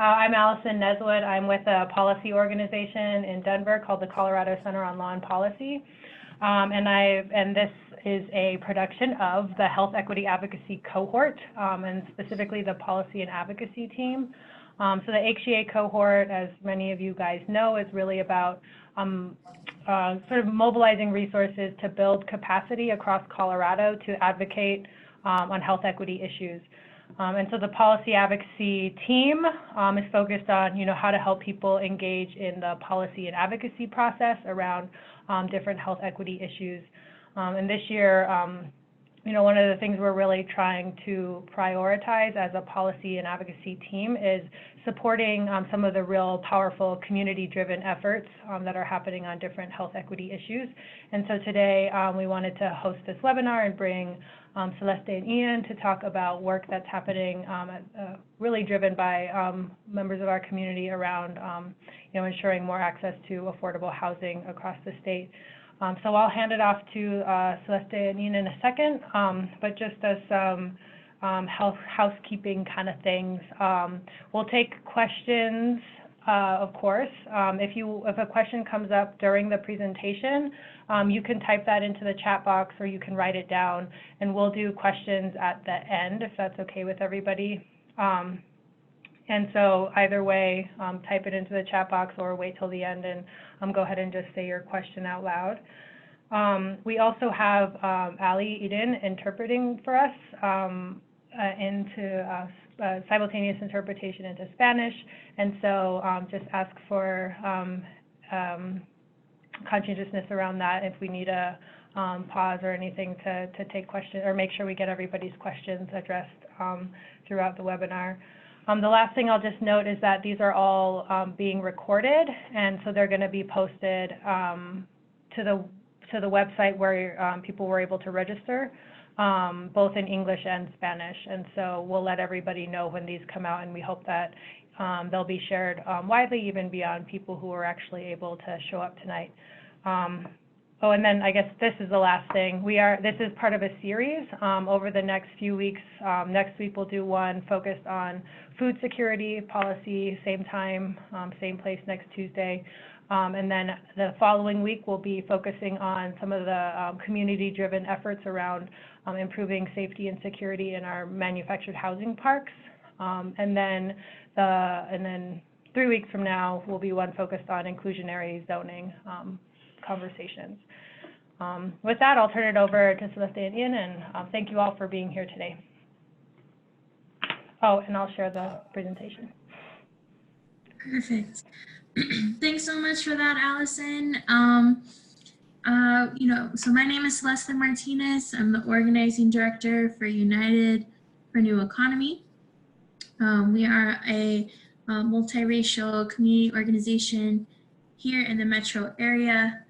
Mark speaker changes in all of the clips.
Speaker 1: I'm Allison Neswood. I'm with a policy organization in Denver called the Colorado Center on Law and Policy. And this is a production of the Health Equity Advocacy Cohort, and specifically the Policy and Advocacy team. So the HEA Cohort, as many of you guys know, is really about sort of mobilizing resources to build capacity across Colorado to advocate on health equity issues. And so the policy advocacy team is focused on, how to help people engage in the policy and advocacy process around different health equity issues. And this year, one of the things we're really trying to prioritize as a policy and advocacy team is supporting some of the real powerful community-driven efforts that are happening on different health equity issues. And so today we wanted to host this webinar and bring Celeste and Ian to talk about work that's happening really driven by members of our community around ensuring more access to affordable housing across the state. So I'll hand it off to Celeste and Ian in a second, but just as some housekeeping kind of things, we'll take questions, of course. If a question comes up during the presentation, you can type that into the chat box or you can write it down, and we'll do questions at the end if that's okay with everybody. And so either way, type it into the chat box or wait till the end and go ahead and just say your question out loud. We also have Ali Eden interpreting for us into simultaneous interpretation into Spanish, and so just ask for conscientiousness around that if we need a pause or anything to take questions or make sure we get everybody's questions addressed throughout the webinar. The last thing I'll just note is that these are all being recorded, and so they're going to be posted to the website where people were able to register, both in English and Spanish. And so we'll let everybody know when these come out, and we hope that they'll be shared widely, even beyond people who are actually able to show up tonight. Oh, and then I guess this is the last thing. This is part of a series over the next few weeks. Next week we'll do one focused on food security policy, same time, same place next Tuesday. And then the following week we'll be focusing on some of the community-driven efforts around improving safety and security in our manufactured housing parks. And then 3 weeks from now will be one focused on inclusionary zoning conversations. With that, I'll turn it over to Celeste and Ian, and thank you all for being here today. Oh, and I'll share the presentation.
Speaker 2: Perfect. Thanks so much for that, Allison. So my name is Celeste Martinez. I'm the organizing director for United for New Economy. We are a multiracial community organization here in the metro area,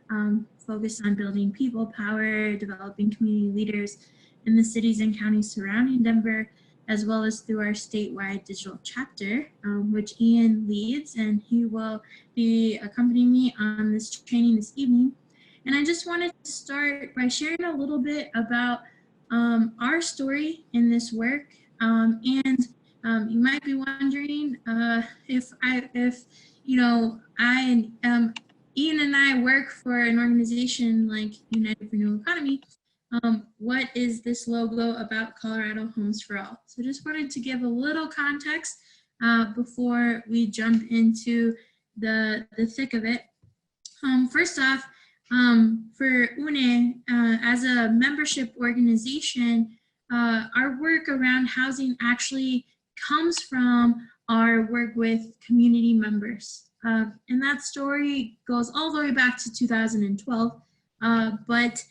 Speaker 2: focused on building people power, developing community leaders in the cities and counties surrounding Denver, as well as through our statewide digital chapter, which Ian leads, and he will be accompanying me on this training this evening. And I just wanted to start by sharing a little bit about our story in this work. You might be wondering Ian and I work for an organization like United for New Economy. What is this logo about Colorado Homes for All? So just wanted to give a little context before we jump into the thick of it. First off, for UNE, as a membership organization, our work around housing actually comes from our work with community members. And that story goes all the way back to 2012, but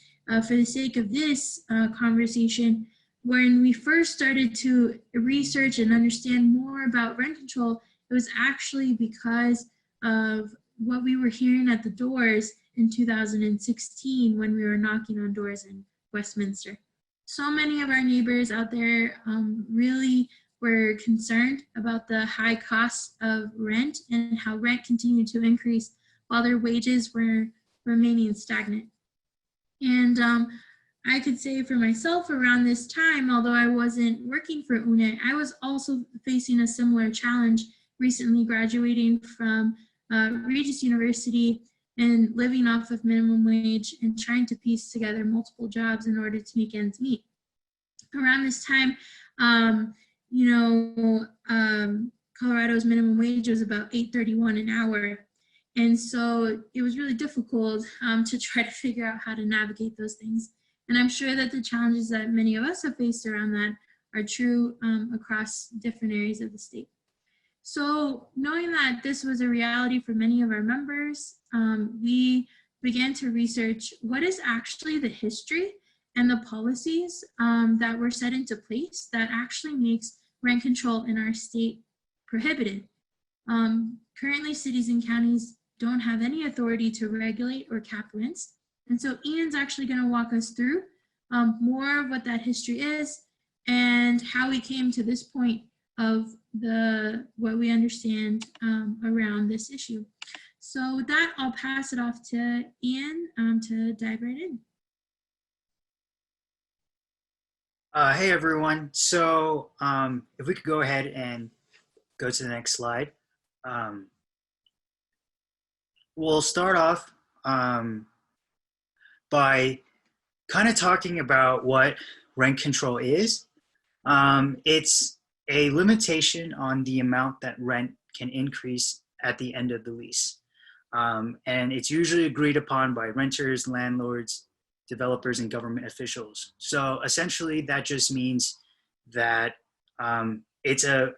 Speaker 2: for the sake of this conversation, when we first started to research and understand more about rent control, it was actually because of what we were hearing at the doors in 2016 when we were knocking on doors in Westminster. So many of our neighbors out there really were concerned about the high costs of rent and how rent continued to increase while their wages were remaining stagnant. And I could say for myself around this time, although I wasn't working for UNE, I was also facing a similar challenge recently graduating from Regis University and living off of minimum wage and trying to piece together multiple jobs in order to make ends meet. Around this time, Colorado's minimum wage was about $8.31 an hour. And so it was really difficult to try to figure out how to navigate those things. And I'm sure that the challenges that many of us have faced around that are true across different areas of the state. So knowing that this was a reality for many of our members, we began to research what is actually the history and the policies that were set into place that actually makes rent control in our state prohibited. Currently, cities and counties don't have any authority to regulate or cap rents. And so Ian's actually going to walk us through more of what that history is and how we came to this point of what we understand around this issue. So with that, I'll pass it off to Ian to dive right in.
Speaker 3: Hey everyone. So if we could go ahead and go to the next slide. We'll start off by kind of talking about what rent control is. It's a limitation on the amount that rent can increase at the end of the lease. And it's usually agreed upon by renters, landlords, developers, and government officials. So essentially that just means that it's a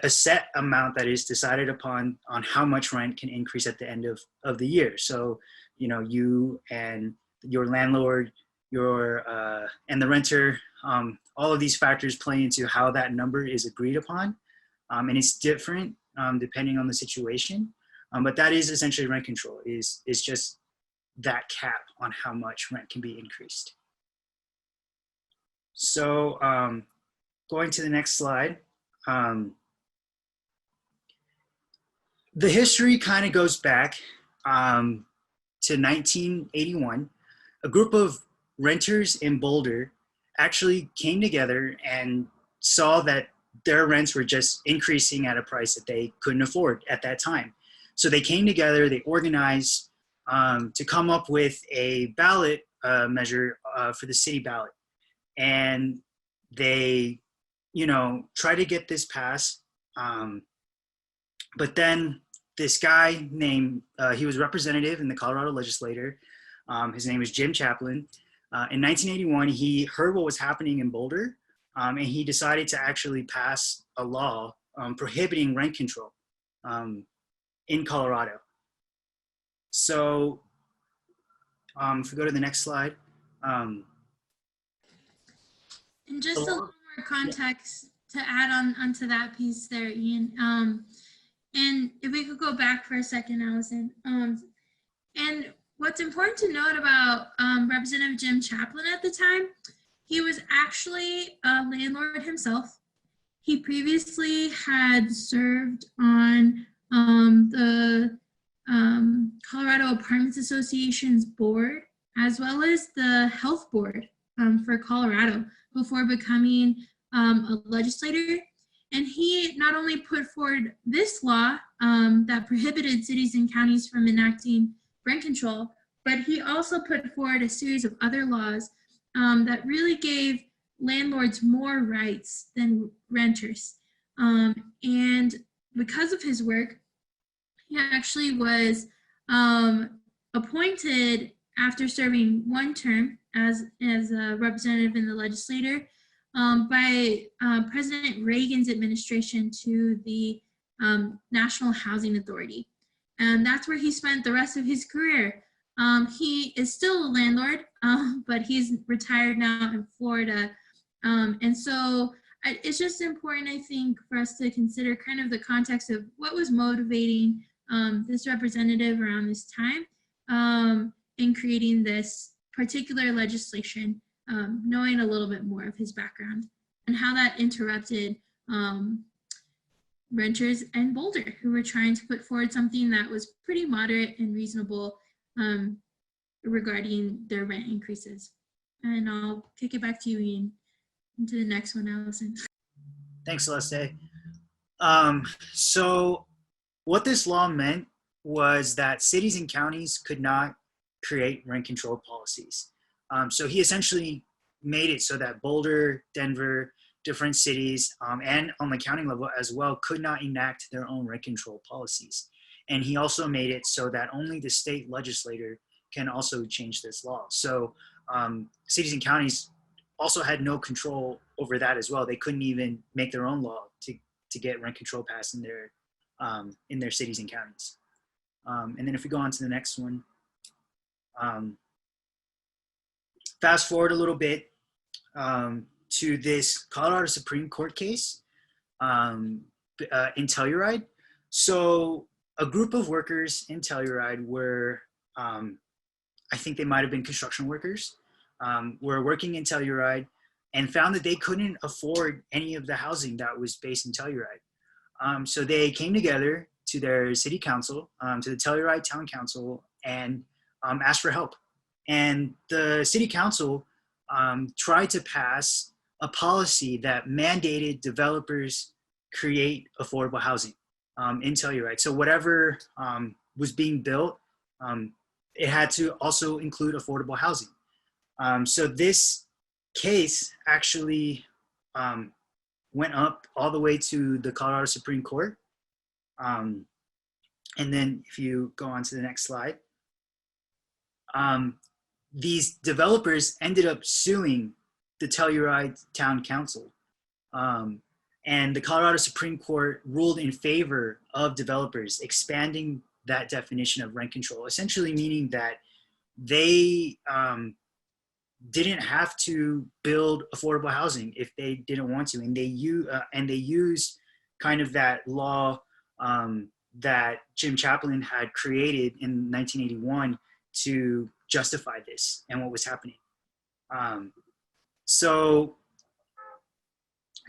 Speaker 3: set amount that is decided upon on how much rent can increase at the end of the year. So, you know, you and your landlord, and the renter, all of these factors play into how that number is agreed upon. And it's different depending on the situation. But that is essentially rent control, is just that cap on how much rent can be increased. So going to the next slide. The history kind of goes back to 1981. A group of renters in Boulder actually came together and saw that their rents were just increasing at a price that they couldn't afford at that time. So they came together, they organized to come up with a ballot measure for the city ballot. And they, you know, try to get this passed. But then this guy named, he was representative in the Colorado legislature. His name is Jim Chaplin. In 1981, he heard what was happening in Boulder, and he decided to actually pass a law prohibiting rent control in Colorado. So if we go to the next slide.
Speaker 2: And just a little more context to add onto that piece there, Ian. And if we could go back for a second, Allison. And what's important to note about Representative Jim Chaplin at the time, he was actually a landlord himself. He previously had served on the Colorado Apartments Association's board, as well as the health board for Colorado before becoming a legislator. And he not only put forward this law that prohibited cities and counties from enacting rent control, but he also put forward a series of other laws that really gave landlords more rights than renters. And because of his work, he actually was appointed after serving one term as a representative in the legislature by President Reagan's administration to the National Housing Authority. And that's where he spent the rest of his career. He is still a landlord, but he's retired now in Florida. And so it's just important, I think, for us to consider kind of the context of what was motivating this representative around this time in creating this particular legislation, knowing a little bit more of his background and how that interrupted renters in Boulder who were trying to put forward something that was pretty moderate and reasonable regarding their rent increases. And I'll kick it back to you, Ian, into the next one, Allison.
Speaker 3: Thanks, Celeste. So what this law meant was that cities and counties could not create rent control policies. So he essentially made it so that Boulder, Denver, different cities, and on the county level as well, could not enact their own rent control policies. And he also made it so that only the state legislator can also change this law. So cities and counties also had no control over that as well. They couldn't even make their own law to get rent control passed in their cities and counties. And then if we go on to the next one, fast forward a little bit to this Colorado Supreme Court case in Telluride. So a group of workers in Telluride were, I think they might have been construction workers, were working in Telluride and found that they couldn't afford any of the housing that was based in Telluride. So they came together to their city council, to the Telluride Town Council, and asked for help. And the city council tried to pass a policy that mandated developers create affordable housing in Telluride. So whatever was being built, it had to also include affordable housing. So this case actually went up all the way to the Colorado Supreme Court. And then if you go on to the next slide, these developers ended up suing the Telluride Town Council. And the Colorado Supreme Court ruled in favor of developers, expanding that definition of rent control, essentially meaning that they didn't have to build affordable housing if they didn't want to, and they used kind of that law that Jim Chaplin had created in 1981 to justify this and what was happening. So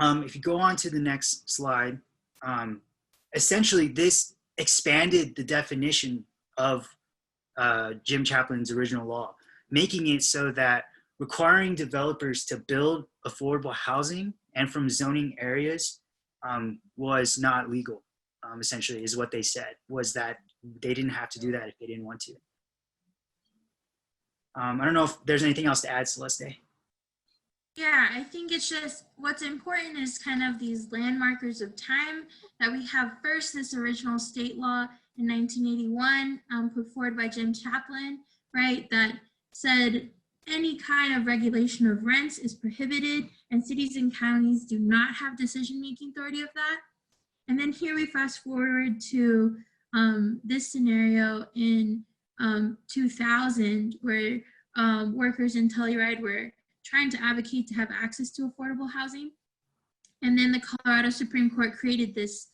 Speaker 3: if you go on to the next slide, essentially this expanded the definition of Jim Chaplin's original law, making it so that requiring developers to build affordable housing and from zoning areas was not legal, essentially, is what they said, was that they didn't have to do that if they didn't want to. I don't know if there's anything else to add, Celeste.
Speaker 2: Yeah, I think it's just what's important is kind of these landmarkers of time that we have. First, this original state law in 1981 put forward by Jim Chaplin, right, that said any kind of regulation of rents is prohibited and cities and counties do not have decision-making authority of that. And then here we fast forward to this scenario in 2000 where workers in Telluride were trying to advocate to have access to affordable housing. And then the Colorado Supreme Court created this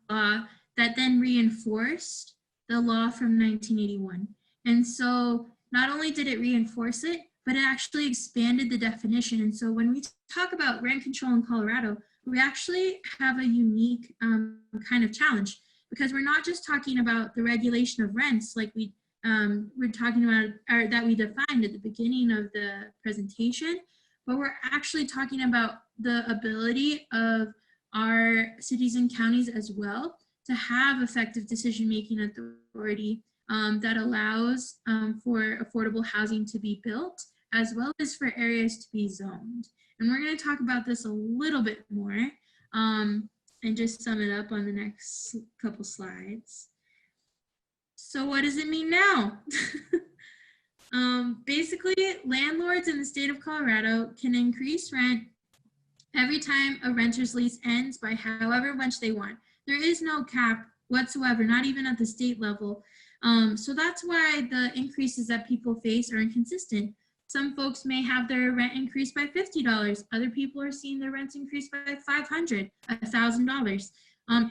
Speaker 2: law that then reinforced the law from 1981. And so not only did it reinforce it, but it actually expanded the definition. And so when we talk about rent control in Colorado, we actually have a unique kind of challenge, because we're not just talking about the regulation of rents like we're talking about, or that we defined at the beginning of the presentation, but we're actually talking about the ability of our cities and counties as well to have effective decision-making authority that allows for affordable housing to be built, as well as for areas to be zoned. And we're going to talk about this a little bit more and just sum it up on the next couple slides. So what does it mean now? Basically, landlords in the state of Colorado can increase rent every time a renter's lease ends by however much they want. There is no cap whatsoever, not even at the state level. So that's why the increases that people face are inconsistent. Some folks may have their rent increased by $50. Other people are seeing their rents increased by $500, $1,000.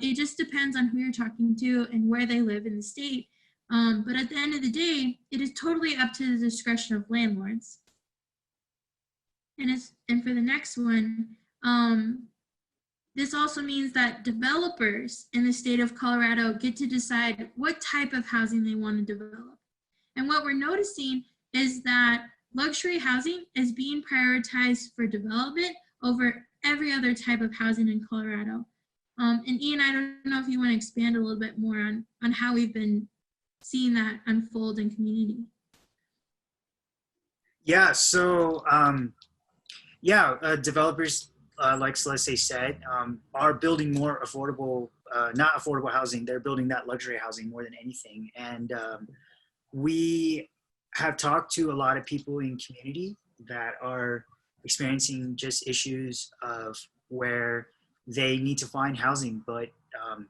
Speaker 2: It just depends on who you're talking to and where they live in the state. But at the end of the day, it is totally up to the discretion of landlords. And for the next one, this also means that developers in the state of Colorado get to decide what type of housing they want to develop. And what we're noticing is that luxury housing is being prioritized for development over every other type of housing in Colorado. And Ian, I don't know if you want to expand a little bit more on how we've been seeing that unfold in community.
Speaker 3: Yeah, so developers, like Celeste said, are building more affordable, not affordable housing. They're building that luxury housing more than anything. And we have talked to a lot of people in community that are experiencing just issues of where they need to find housing, but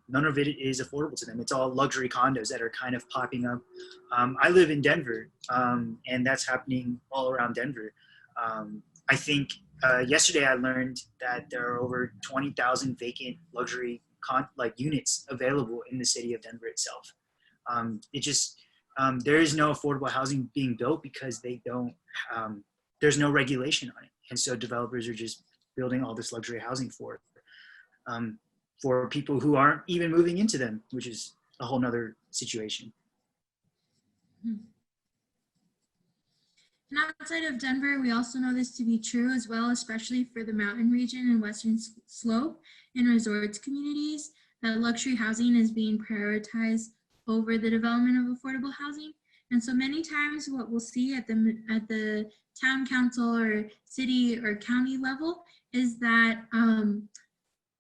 Speaker 3: none of it is affordable to them. It's all luxury condos that are kind of popping up. I live in Denver, and that's happening all around Denver. I think yesterday I learned that there are over 20,000 vacant luxury units available in the city of Denver itself. It just there is no affordable housing being built because they don't. There's no regulation on it, and so developers are just building all this luxury housing for people who aren't even moving into them, which is a whole nother situation.
Speaker 2: And outside of Denver, we also know this to be true as well, especially for the mountain region and Western Slope and resorts communities, that luxury housing is being prioritized over the development of affordable housing. And so many times what we'll see at the town council or city or county level is that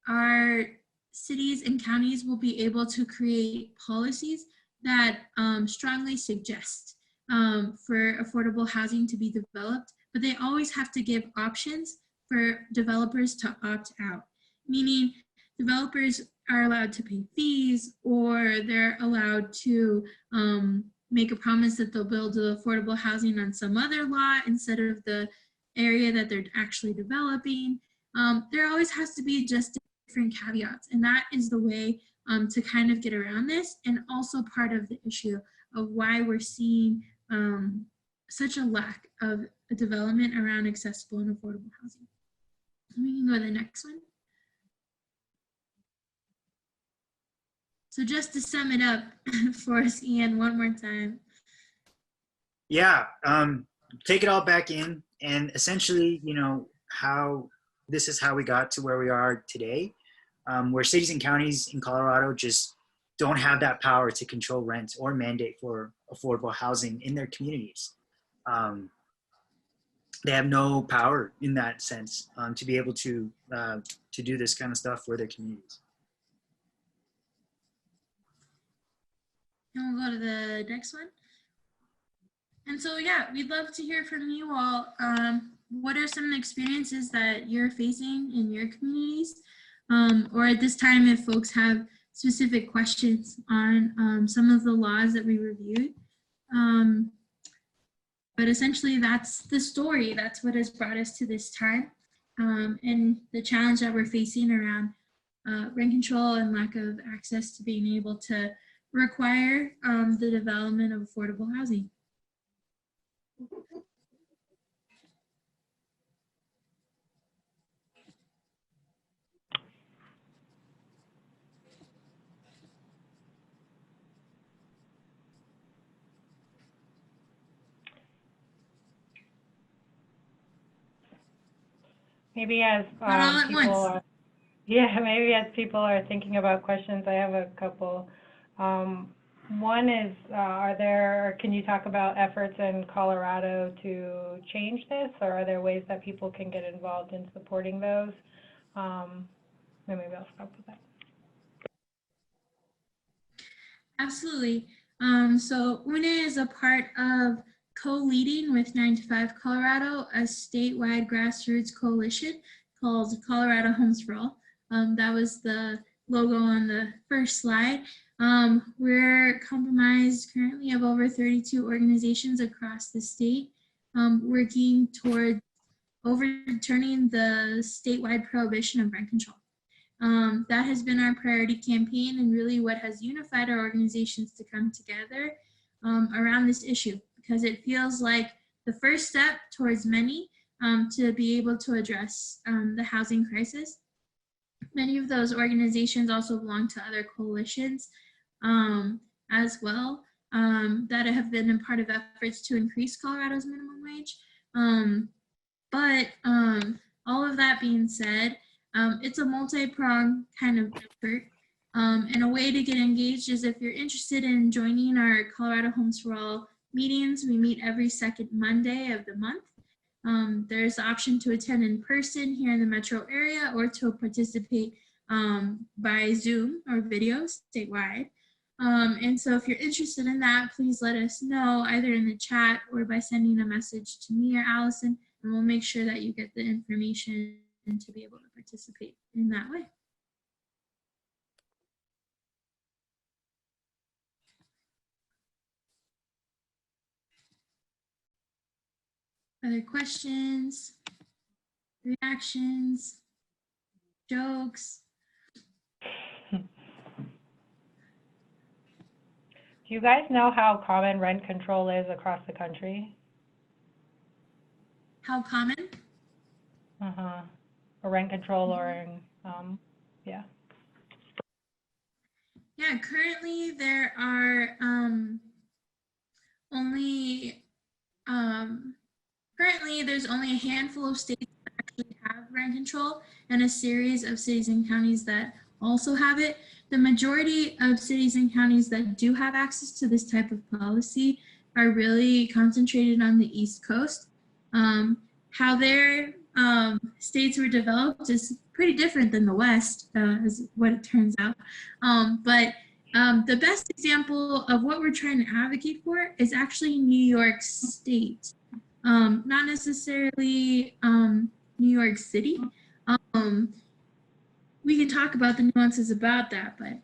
Speaker 2: our cities and counties will be able to create policies that strongly suggest for affordable housing to be developed, but they always have to give options for developers to opt out, meaning developers are allowed to pay fees, or they're allowed to make a promise that they'll build affordable housing on some other lot instead of the area that they're actually developing. There always has to be just different caveats, and that is the way to kind of get around this, and also part of the issue of why we're seeing such a lack of development around accessible and affordable housing. We can go to the next one. So just to sum it up for us, Ian, one more time.
Speaker 3: Yeah, take it all back in, and essentially, this is how we got to where we are today, where cities and counties in Colorado just don't have that power to control rent or mandate for affordable housing in their communities. They have no power in that sense to be able to do this kind of stuff for their communities.
Speaker 2: And we'll go to the next one. And so, yeah, we'd love to hear from you all. What are some of the experiences that you're facing in your communities? Or at this time, if folks have specific questions on some of the laws that we reviewed. But essentially, that's the story. That's what has brought us to this time. And the challenge that we're facing around rent control and lack of access to being able to require the development of affordable housing.
Speaker 1: Maybe as people are thinking about questions, I have a couple. One is, can you talk about efforts in Colorado to change this, or are there ways that people can get involved in supporting those? Maybe I'll stop with that.
Speaker 2: Absolutely. So UNE is a part of co-leading with 9 to 5 Colorado, a statewide grassroots coalition called Colorado Homes for All. That was the logo on the first slide. We're comprised currently of over 32 organizations across the state, working toward overturning the statewide prohibition of rent control. That has been our priority campaign, and really what has unified our organizations to come together around this issue, because it feels like the first step towards many to be able to address the housing crisis. Many of those organizations also belong to other coalitions as well that have been a part of efforts to increase Colorado's minimum wage. But all of that being said, It's a multi-pronged kind of effort. And a way to get engaged is if you're interested in joining our Colorado Homes for All meetings. We meet every second Monday of the month. There's the option to attend in person here in the metro area or to participate by Zoom or video statewide. And so if you're interested in that, please let us know either in the chat or by sending a message to me or Allison, and we'll make sure that you get the information to be able to participate in that way. Other questions, reactions, jokes?
Speaker 1: Do you guys know how common rent control is across the country?
Speaker 2: How common?
Speaker 1: Or rent control or, yeah.
Speaker 2: Yeah, currently there are there's only a handful of states that actually have rent control and a series of cities and counties that also have it. The majority of cities and counties that do have access to this type of policy are really concentrated on the East Coast. How their states were developed is pretty different than the West, is what it turns out. But the best example of what we're trying to advocate for is actually New York State, not necessarily New York City. We can talk about the nuances about that, but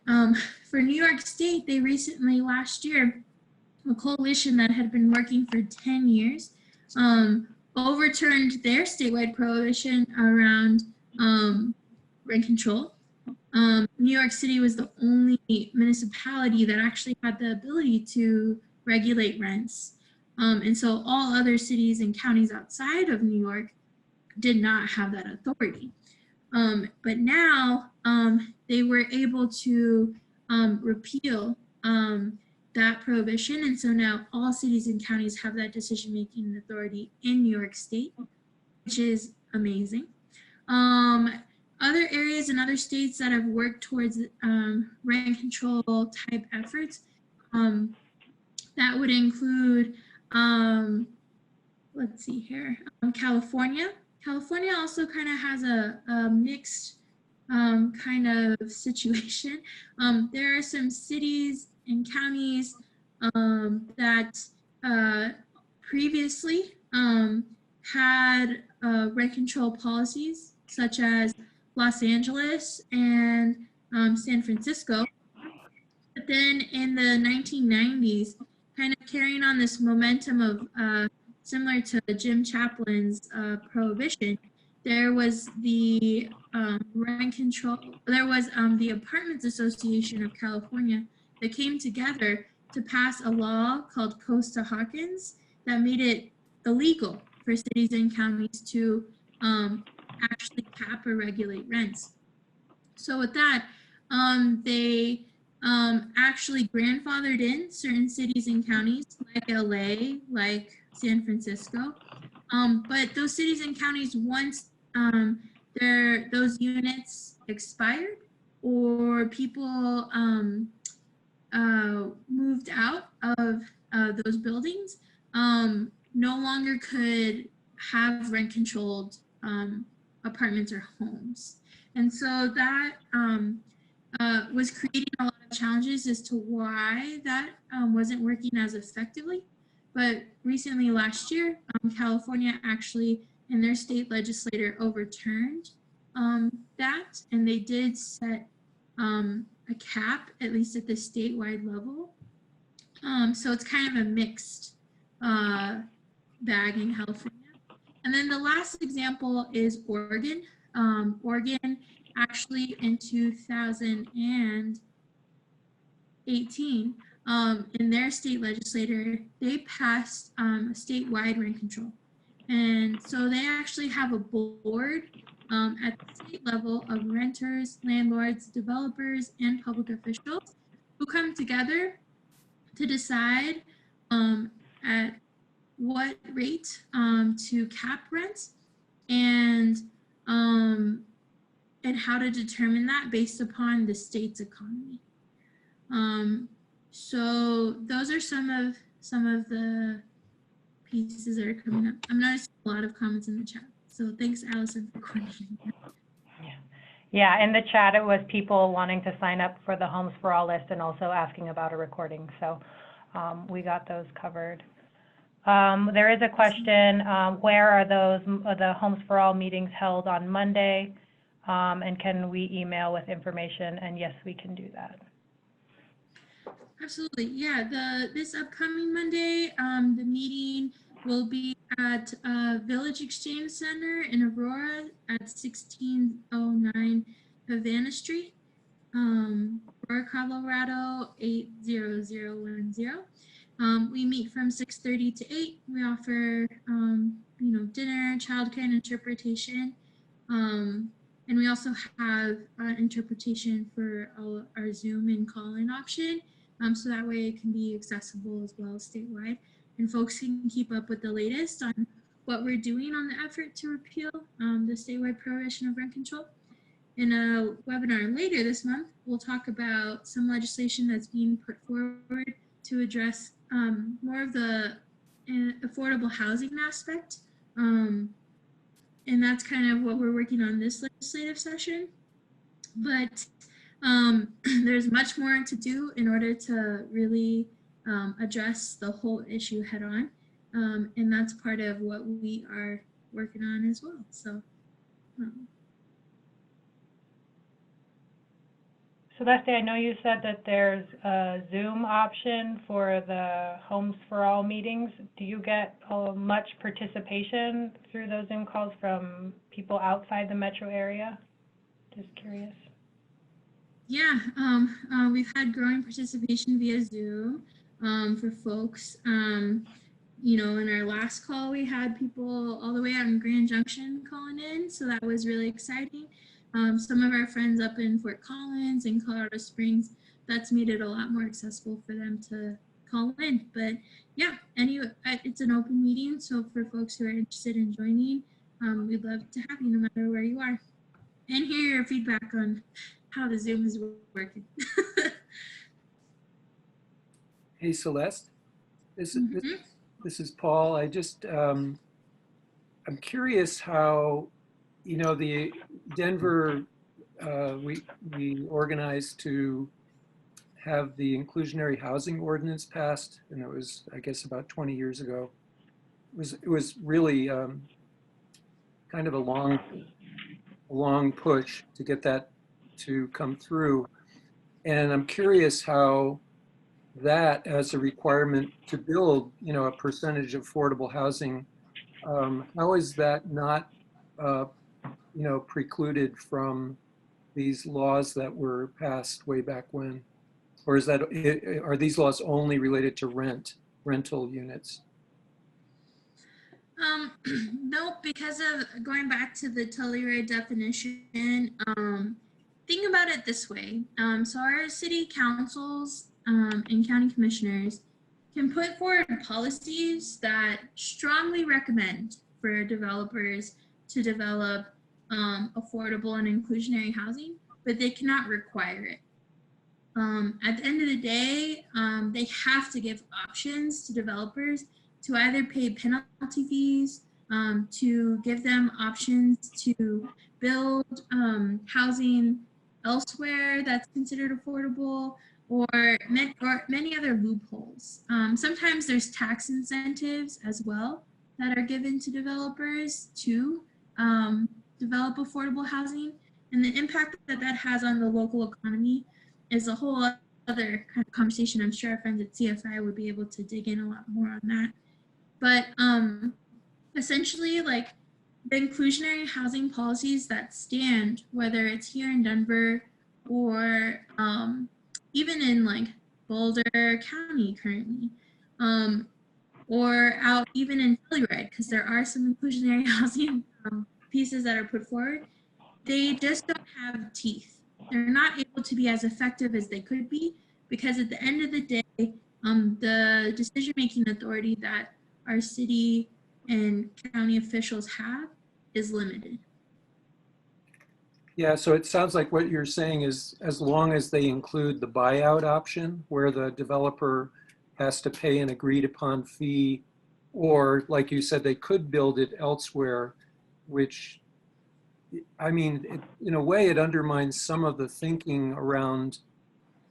Speaker 2: for New York State, they recently, last year, a coalition that had been working for 10 years overturned their statewide prohibition around rent control. New York City was the only municipality that actually had the ability to regulate rents. And so all other cities and counties outside of New York did not have that authority. But now they were able to repeal that prohibition. And so now all cities and counties have that decision-making authority in New York State, which is amazing. Other areas and other states that have worked towards rent control type efforts, that would include, let's see here, California. California also kind of has a mixed kind of situation. There are some cities and counties that previously had rent control policies, such as Los Angeles and San Francisco. But then in the 1990s, kind of carrying on this momentum of similar to Jim Chaplin's prohibition, there was the rent control, there was the Apartments Association of California that came together to pass a law called Costa-Hawkins that made it illegal for cities and counties to actually cap or regulate rents. So with that, they actually grandfathered in certain cities and counties like LA, like San Francisco. But those cities and counties, once those units expired or people moved out of those buildings, no longer could have rent controlled apartments or homes. And so that was creating a lot of challenges as to why that wasn't working as effectively. But recently, last year, California actually, in their state legislature, overturned that, and they did set a cap, at least at the statewide level. So it's kind of a mixed bag in California. And then the last example is Oregon. Oregon actually in 2018, in their state legislature, they passed statewide rent control. And so they actually have a board at the state level of renters, landlords, developers, and public officials who come together to decide at what rate to cap rents and and how to determine that based upon the state's economy. So those are some of the pieces that are coming up. I'm noticing a lot of comments in the chat. So thanks, Allison, for coordinating.
Speaker 1: Yeah, in the chat, it was people wanting to sign up for the Homes for All list and also asking about a recording. So we got those covered. There is a question, where are the Homes for All meetings held on Monday? And can we email with information? And yes, we can do that.
Speaker 2: Absolutely. Yeah, this upcoming Monday, the meeting will be at Village Exchange Center in Aurora at 1609 Havana Street, Aurora, Colorado 80010. We meet from 6:30 to 8. We offer, dinner, childcare, and interpretation. And we also have interpretation for our Zoom and call-in option. So that way it can be accessible as well as statewide. And folks can keep up with the latest on what we're doing on the effort to repeal the statewide prohibition of rent control. In a webinar later this month, we'll talk about some legislation that's being put forward to address more of the affordable housing aspect. And that's kind of what we're working on this legislative session. But there's much more to do in order to really address the whole issue head on. And that's part of what we are working on as well. So.
Speaker 1: Celeste, I know you said that there's a Zoom option for the Homes for All meetings. Do you get much participation through those Zoom calls from people outside the metro area? Just curious.
Speaker 2: Yeah, we've had growing participation via Zoom for folks. In our last call, we had people all the way out in Grand Junction calling in, so that was really exciting. Some of our friends up in Fort Collins and Colorado Springs, that's made it a lot more accessible for them to call in. But yeah, it's an open meeting, so for folks who are interested in joining, we'd love to have you no matter where you are. And hear your feedback on how the Zoom is working.
Speaker 4: Hey, Celeste. This is Paul. I just, I'm curious how, the Denver, we organized to have the inclusionary housing ordinance passed, and it was, I guess, about 20 years ago. It was really kind of a long push to get that to come through. And I'm curious how that as a requirement to build, a percentage of affordable housing, how is that not, precluded from these laws that were passed way back when? Or are these laws only related to rental units?
Speaker 2: No, because of going back to the Telluride definition, think about it this way. So our city councils and county commissioners can put forward policies that strongly recommend for developers to develop affordable and inclusionary housing, but they cannot require it. At the end of the day, they have to give options to developers to either pay penalty fees, to give them options to build housing elsewhere that's considered affordable, or many other loopholes. Sometimes there's tax incentives as well that are given to developers to develop affordable housing, and the impact that that has on the local economy is a whole other kind of conversation. I'm sure our friends at CFI would be able to dig in a lot more on that. But essentially, like, the inclusionary housing policies that stand, whether it's here in Denver or even in like Boulder County currently, or out even in Telluride, because there are some inclusionary housing pieces that are put forward, they just don't have teeth. They're not able to be as effective as they could be, because at the end of the day, the decision-making authority that our city and county officials have is limited.
Speaker 4: Yeah, so it sounds like what you're saying is as long as they include the buyout option where the developer has to pay an agreed upon fee, or like you said, they could build it elsewhere, which, I mean, in a way, it undermines some of the thinking around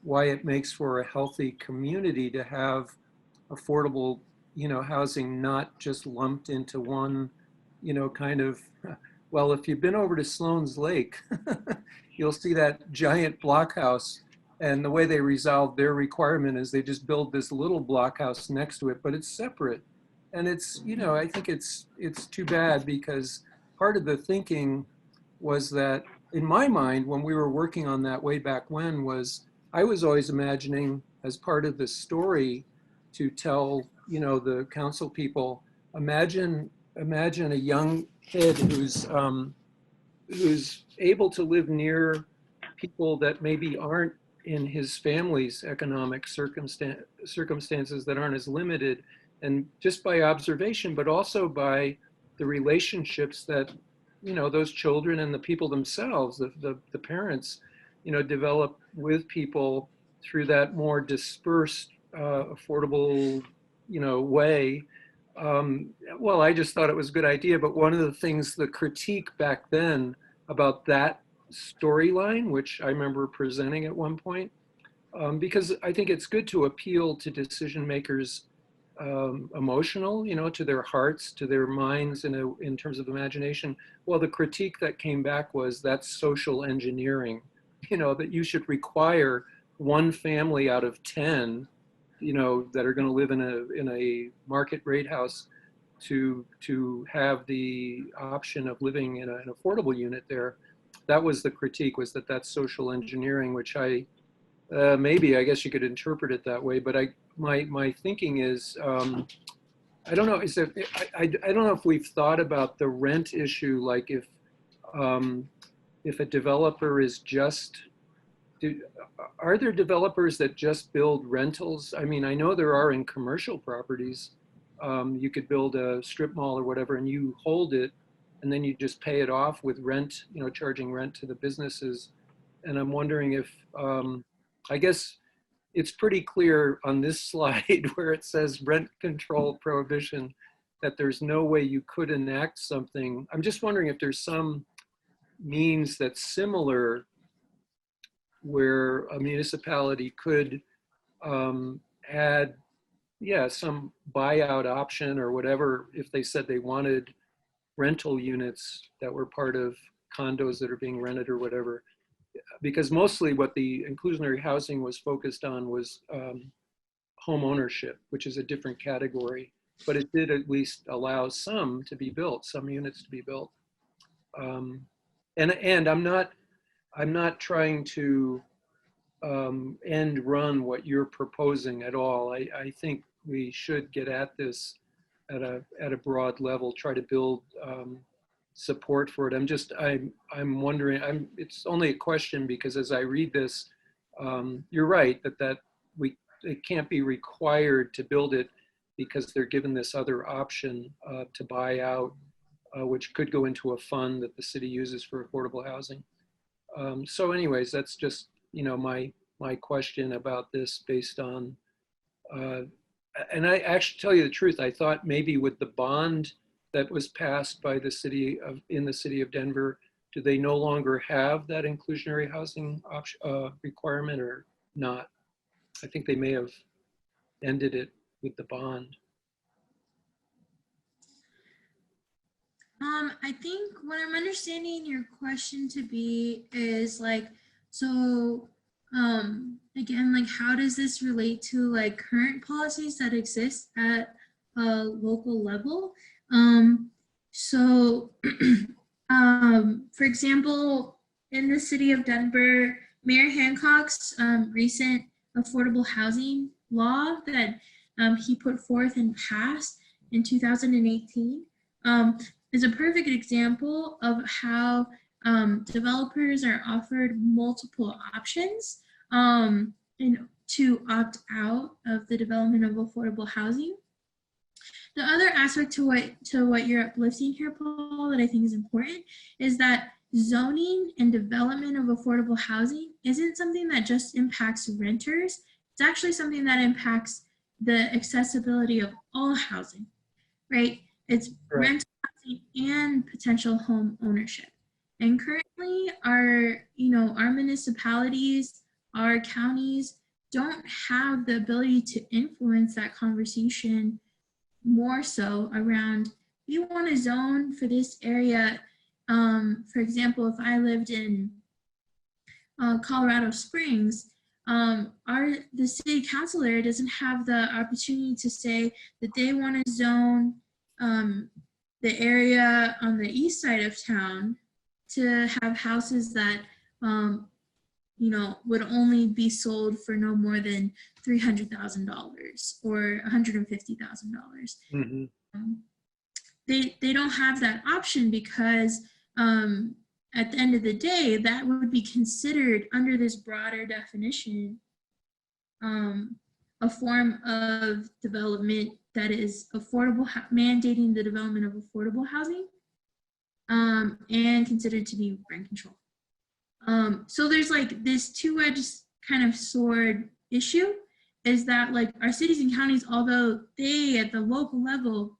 Speaker 4: why it makes for a healthy community to have affordable, housing, not just lumped into one, kind of, well, if you've been over to Sloan's Lake, you'll see that giant blockhouse. And the way they resolve their requirement is they just build this little blockhouse next to it, but it's separate. And it's, I think it's too bad because part of the thinking was that in my mind, when we were working on that way back when, was I was always imagining as part of the story to tell, the council people, imagine a young kid who's able to live near people that maybe aren't in his family's economic circumstances that aren't as limited, and just by observation, but also by the relationships that those children and the people themselves, the parents, develop with people through that more dispersed, affordable, way. Well, I just thought it was a good idea, but one of the things, the critique back then about that storyline, which I remember presenting at one point, because I think it's good to appeal to decision makers, emotional, to their hearts, to their minds in terms of imagination. Well, the critique that came back was that's social engineering, that you should require one family out of 10, that are going to live in a market rate house to have the option of living in an affordable unit there. That was the critique, was that that's social engineering, which maybe I guess you could interpret it that way, but my thinking is, I don't know, I don't know if we've thought about the rent issue, like if a developer is just, are there developers that just build rentals? I mean, I know there are in commercial properties. You could build a strip mall or whatever, and you hold it, and then you just pay it off with rent, charging rent to the businesses. And I'm wondering if, I guess it's pretty clear on this slide where it says rent control prohibition that there's no way you could enact something. I'm just wondering if there's some means that's similar where a municipality could add, some buyout option or whatever, if they said they wanted rental units that were part of condos that are being rented or whatever. Because mostly what the inclusionary housing was focused on was home ownership, which is a different category, but it did at least allow some to be built, some units to be built. And I'm not trying to end run what you're proposing at all. I think we should get at this at a broad level, try to build support for it. I'm wondering, it's only a question because as I read this, you're right that it can't be required to build it because they're given this other option to buy out, which could go into a fund that the city uses for affordable housing. So anyways, that's just, my question about this based on, and I actually tell you the truth, I thought maybe with the bond that was passed by the city in the city of Denver, do they no longer have that inclusionary housing requirement or not? I think they may have ended it with the bond.
Speaker 2: I think what I'm understanding your question to be is like, so again, like how does this relate to like current policies that exist at a local level? So for example, in the city of Denver, Mayor Hancock's recent affordable housing law that he put forth and passed in 2018 is a perfect example of how developers are offered multiple options to opt out of the development of affordable housing. The other aspect to what you're uplifting here, Paul, that I think is important is that zoning and development of affordable housing isn't something that just impacts renters. It's actually something that impacts the accessibility of all housing, right? It's
Speaker 4: Correct.
Speaker 2: rental housing and potential home ownership. And currently our municipalities, our counties don't have the ability to influence that conversation more so around, you want to zone for this area. For example, if I lived in Colorado Springs, the city council there doesn't have the opportunity to say that they want to zone the area on the east side of town to have houses that would only be sold for no more than $300,000 or $150,000.
Speaker 4: Mm-hmm.
Speaker 2: They don't have that option because at the end of the day, that would be considered under this broader definition a form of development that is affordable, mandating the development of affordable housing and considered to be rent control. So there's like this two-edged kind of sword issue, is that like our cities and counties, although they at the local level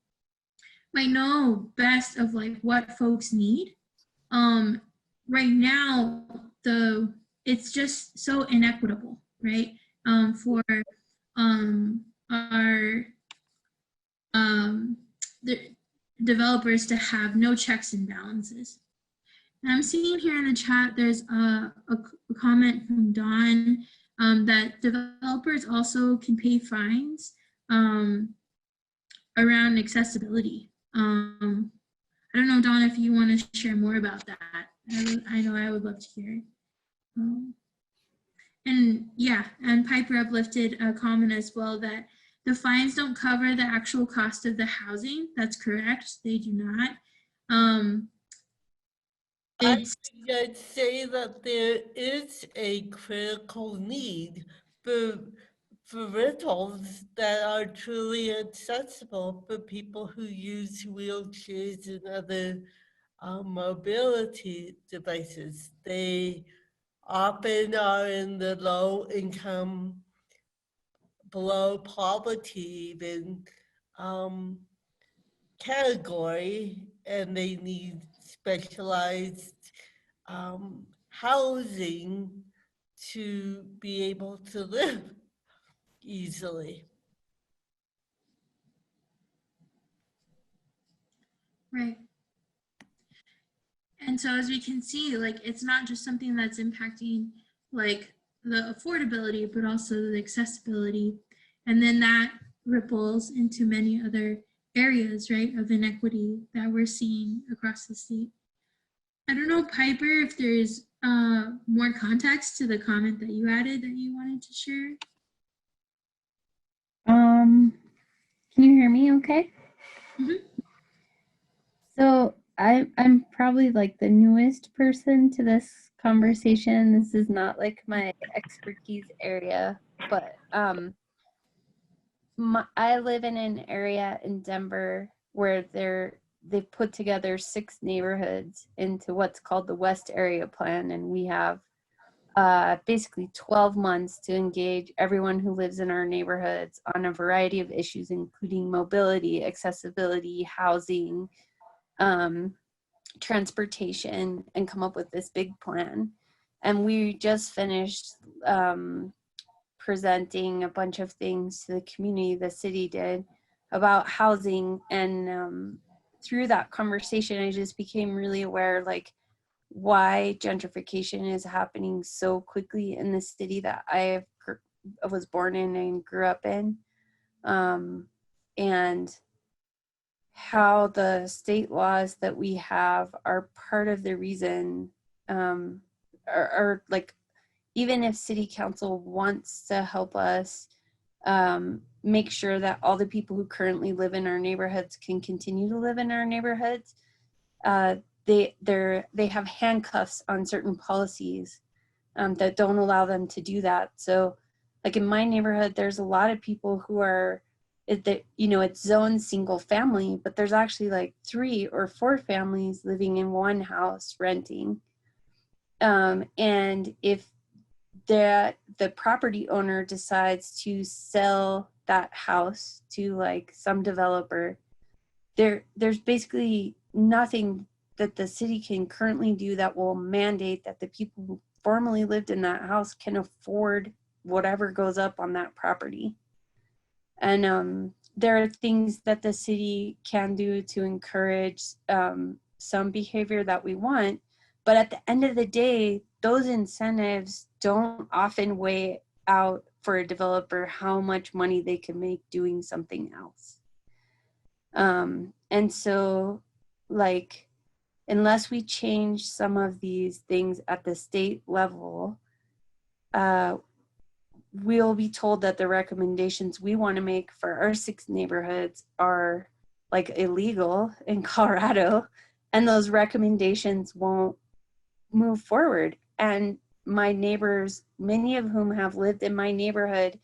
Speaker 2: might know best of like what folks need, right now it's just so inequitable, right? For our the developers to have no checks and balances. And I'm seeing here in the chat, there's a comment from Dawn that developers also can pay fines around accessibility. I don't know, Dawn, if you want to share more about that. I know I would love to hear it. And yeah, and Piper uplifted a comment as well that the fines don't cover the actual cost of the housing. That's correct, they do not.
Speaker 5: I would say that there is a critical need for rentals that are truly accessible for people who use wheelchairs and other mobility devices. They often are in the low income, below poverty even category, and they need specialized housing to be able to live easily.
Speaker 2: Right. And so as we can see, like, it's not just something that's impacting like the affordability, but also the accessibility. And then that ripples into many other areas, right, of inequity that we're seeing across the state. I don't know, Piper, if there's more context to the comment that you added that you wanted to share.
Speaker 6: Can you hear me okay?
Speaker 2: Mm-hmm.
Speaker 6: So I'm probably like the newest person to this conversation. This is not like my expertise area, but I live in an area in Denver where they've put together 6 neighborhoods into what's called the West Area Plan, and we have basically 12 months to engage everyone who lives in our neighborhoods on a variety of issues, including mobility, accessibility, housing, transportation, and come up with this big plan. And we just finished presenting a bunch of things to the community, the city did, about housing. And through that conversation, I just became really aware like why gentrification is happening so quickly in the city that I was born in and grew up in, and how the state laws that we have are part of the reason, are like, even if city council wants to help us make sure that all the people who currently live in our neighborhoods can continue to live in our neighborhoods, they have handcuffs on certain policies that don't allow them to do that. So like in my neighborhood, there's a lot of people who are it's zoned single family, but there's actually like 3 or 4 families living in one house renting. And if the property owner decides to sell that house to like some developer, there's basically nothing that the city can currently do that will mandate that the people who formerly lived in that house can afford whatever goes up on that property. And there are things that the city can do to encourage some behavior that we want, but at the end of the day, those incentives don't often weigh out for a developer how much money they can make doing something else. And so, like, unless we change some of these things at the state level, we'll be told that the recommendations we want to make for our 6 neighborhoods are like illegal in Colorado, and those recommendations won't move forward. And my neighbors, many of whom have lived in my neighborhood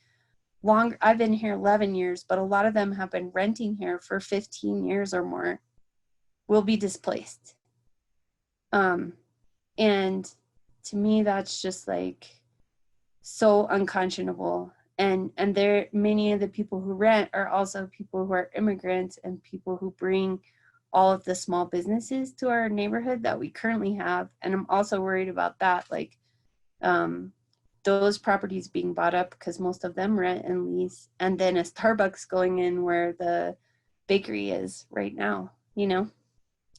Speaker 6: longer, I've been here 11 years, but a lot of them have been renting here for 15 years or more, will be displaced. And to me, that's just like so unconscionable. And there, many of the people who rent are also people who are immigrants and people who bring all of the small businesses to our neighborhood that we currently have. And I'm also worried about that, like those properties being bought up because most of them rent and lease, and then a Starbucks going in where the bakery is right now, you know?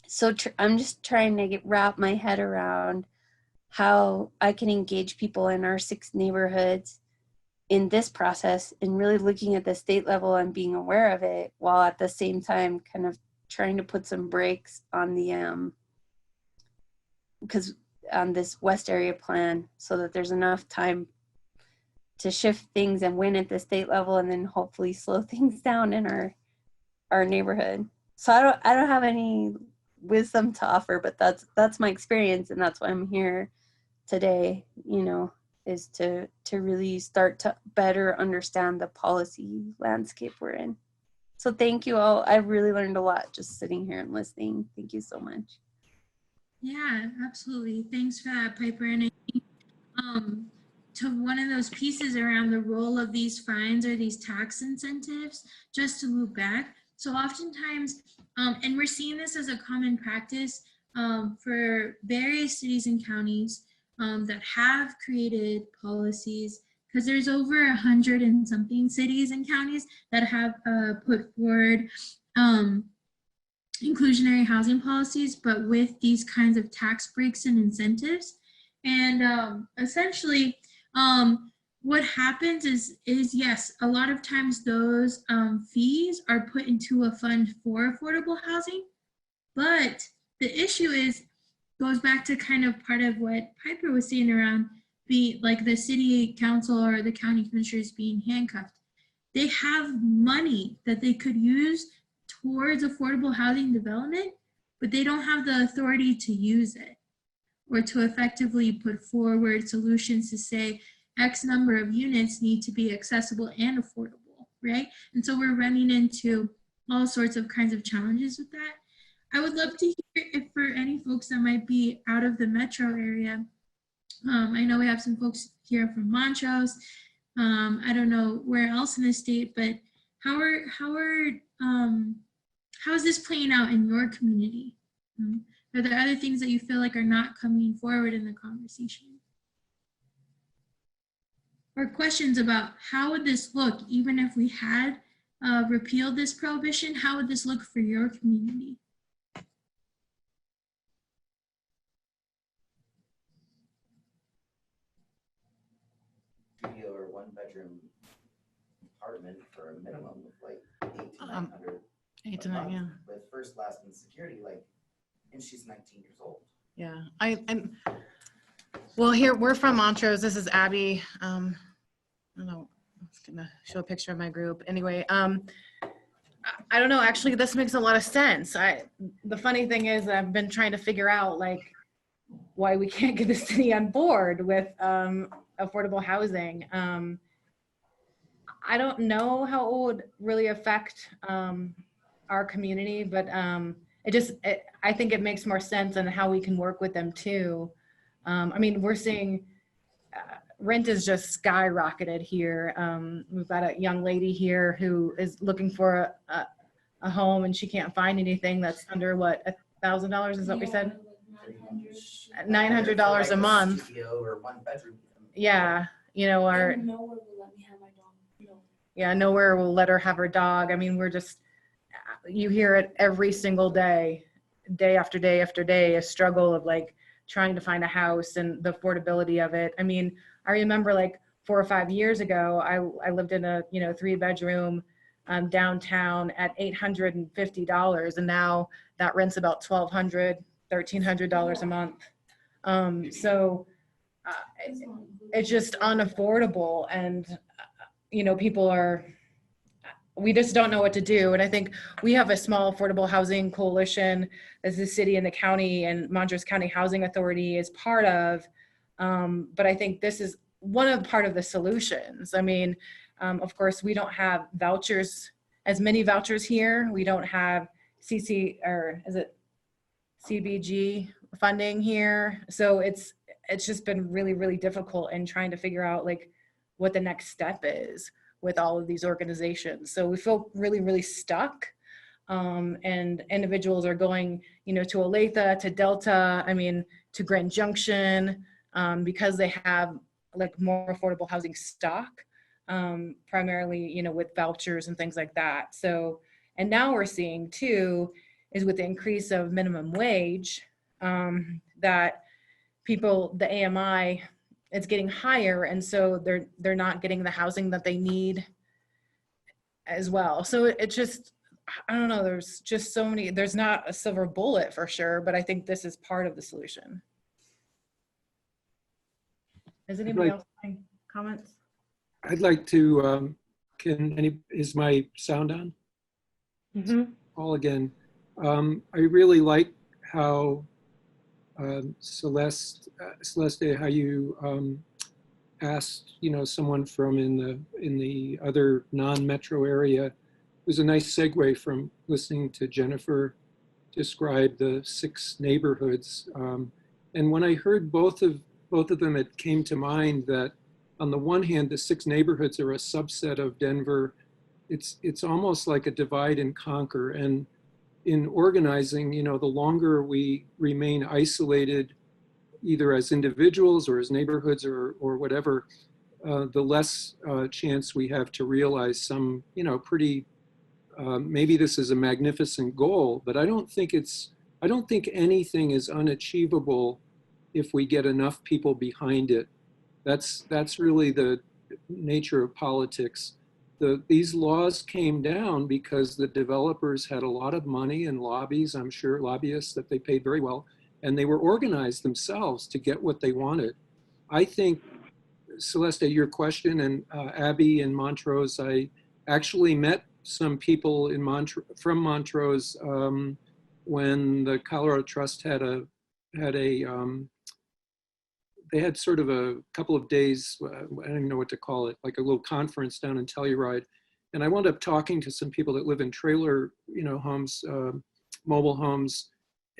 Speaker 6: So I'm just trying to wrap my head around how I can engage people in our 6 neighborhoods in this process and really looking at the state level and being aware of it, while at the same time kind of trying to put some brakes on the because on this West area plan, so that there's enough time to shift things and win at the state level, and then hopefully slow things down in our neighborhood. So I don't have any wisdom to offer, but that's my experience, and that's why I'm here today, you know, is to really start to better understand the policy landscape we're in. So thank you all. I really learned a lot just sitting here and listening. Thank you so much.
Speaker 2: Yeah, absolutely. Thanks for that, Piper. And I think to one of those pieces around the role of these fines or these tax incentives, just to move back. So oftentimes, and we're seeing this as a common practice for various cities and counties that have created policies, because there's over 100 and something cities and counties that have put forward inclusionary housing policies, but with these kinds of tax breaks and incentives. And essentially, what happens is yes, a lot of times those fees are put into a fund for affordable housing, but the issue goes back to kind of part of what Piper was saying around like the city council or the county commissioners being handcuffed. They have money that they could use towards affordable housing development, but they don't have the authority to use it or to effectively put forward solutions to say X number of units need to be accessible and affordable, right? And so we're running into all sorts of kinds of challenges with that. I would love to hear if for any folks that might be out of the metro area, I know we have some folks here from Montrose. I don't know where else in the state, but how is this playing out in your community? Are there other things that you feel like are not coming forward in the conversation? Or questions about how would this look, even if we had repealed this prohibition, how would this look for your community?
Speaker 7: Or 1-bedroom apartment for a minimum of like $800 to $900
Speaker 8: yeah.
Speaker 7: with first, last, and security, like, and she's 19 years old.
Speaker 8: Yeah, well, here we're from Montrose. This is Abby. I don't know. I'm just gonna show a picture of my group. Anyway, I don't know. Actually, this makes a lot of sense. The funny thing is, I've been trying to figure out like why we can't get the city on board with affordable housing. I don't know how it would really affect our community, but I think it makes more sense on how we can work with them too. I mean, we're seeing rent is just skyrocketed here. We've got a young lady here who is looking for a home, and she can't find anything that's under what, $1,000 is what we said? $900 a month.
Speaker 7: Studio or one bedroom.
Speaker 8: Yeah, you know, our
Speaker 9: Nowhere will let me have my dog. No.
Speaker 8: yeah, nowhere will let her have her dog. I mean, we're just, you hear it every single day, day after day after day, a struggle of like trying to find a house and the affordability of it. I mean, I remember like 4 or 5 years ago, I lived in a, 3-bedroom downtown at $850, and now that rent's about $1,200, $1,300 a month. So it's just unaffordable, and people we just don't know what to do. And I think we have a small affordable housing coalition as the city and the county, and Montrose County Housing Authority is part of. But I think this is part of the solutions. I mean, of course, we don't have as many vouchers here. We don't have CBG funding here. So it's just been really, really difficult in trying to figure out like what the next step is with all of these organizations. So we feel really, really stuck. And individuals are going, to Olathe, to Delta, to Grand Junction, because they have like more affordable housing stock, primarily, with vouchers and things like that. So, and now we're seeing too, is with the increase of minimum wage, that the AMI, it's getting higher. And so they're not getting the housing that they need as well. So it just, I don't know, there's just so many, there's not a silver bullet for sure, but I think this is part of the solution. Does anybody else have any comments?
Speaker 4: I'd like to, is my sound on?
Speaker 1: Mm-hmm.
Speaker 4: Paul again. I really like how Celeste, how you asked, someone from in the other non-metro area. It was a nice segue from listening to Jennifer describe the 6 neighborhoods. And when I heard both of them, it came to mind that on the one hand, the 6 neighborhoods are a subset of Denver. It's almost like a divide and conquer. And in organizing, the longer we remain isolated, either as individuals or as neighborhoods or whatever, the less chance we have to realize some, pretty, maybe this is a magnificent goal, but I don't think anything is unachievable if we get enough people behind it. That's really the nature of politics. These laws came down because the developers had a lot of money and lobbies, I'm sure lobbyists that they paid very well, and they were organized themselves to get what they wanted. I think, Celeste, your question, and Abby in Montrose, I actually met some people from Montrose when the Colorado Trust they had sort of a couple of days, I don't even know what to call it, like a little conference down in Telluride. And I wound up talking to some people that live in trailer, homes, mobile homes,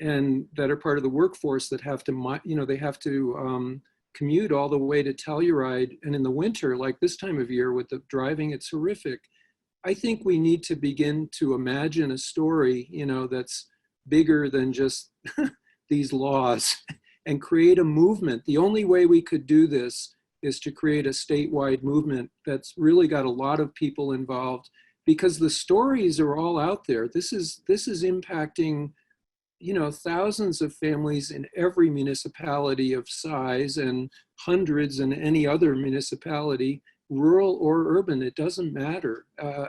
Speaker 4: and that are part of the workforce that have to, they have to commute all the way to Telluride. And in the winter, like this time of year with the driving, it's horrific. I think we need to begin to imagine a story, that's bigger than just these laws and create a movement. The only way we could do this is to create a statewide movement that's really got a lot of people involved, because the stories are all out there. This is impacting, thousands of families in every municipality of size and hundreds in any other municipality, rural or urban, it doesn't matter.